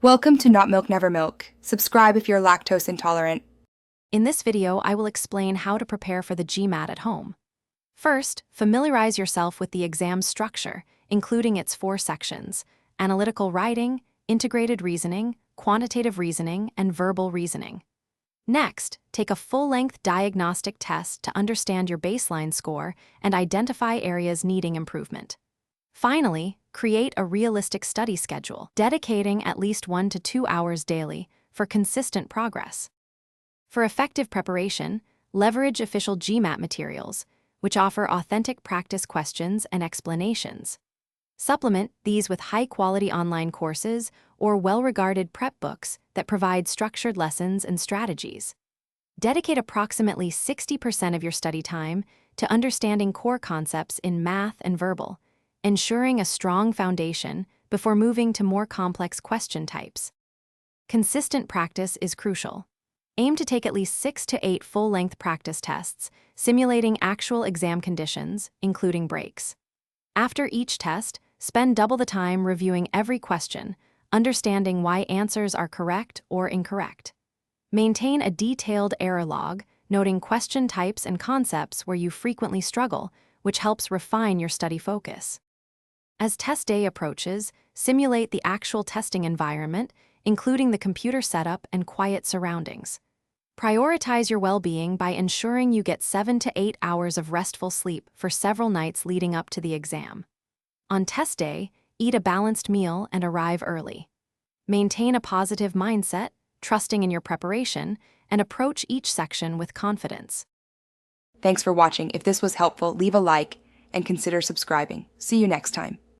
Welcome to Not Milk Never Milk. Subscribe if you're lactose intolerant. In this video, I will explain how to prepare for the GMAT at home. First, familiarize yourself with the exam's structure, including its 4 sections: analytical writing, integrated reasoning, quantitative reasoning, and verbal reasoning. Next, take a full-length diagnostic test to understand your baseline score and identify areas needing improvement. Finally, create a realistic study schedule, dedicating at least 1 to 2 hours daily for consistent progress. For effective preparation, leverage official GMAT materials, which offer authentic practice questions and explanations. Supplement these with high-quality online courses or well-regarded prep books that provide structured lessons and strategies. Dedicate approximately 60% of your study time to understanding core concepts in math and verbal, ensuring a strong foundation before moving to more complex question types. Consistent practice is crucial. Aim to take at least 6 to 8 full-length practice tests, simulating actual exam conditions, including breaks. After each test, spend double the time reviewing every question, understanding why answers are correct or incorrect. Maintain a detailed error log, noting question types and concepts where you frequently struggle, which helps refine your study focus. As test day approaches, simulate the actual testing environment, including the computer setup and quiet surroundings. Prioritize your well-being by ensuring you get 7 to 8 hours of restful sleep for several nights leading up to the exam. On test day, eat a balanced meal and arrive early. Maintain a positive mindset, trusting in your preparation, and approach each section with confidence. Thanks for watching. If this was helpful, leave a like and consider subscribing. See you next time.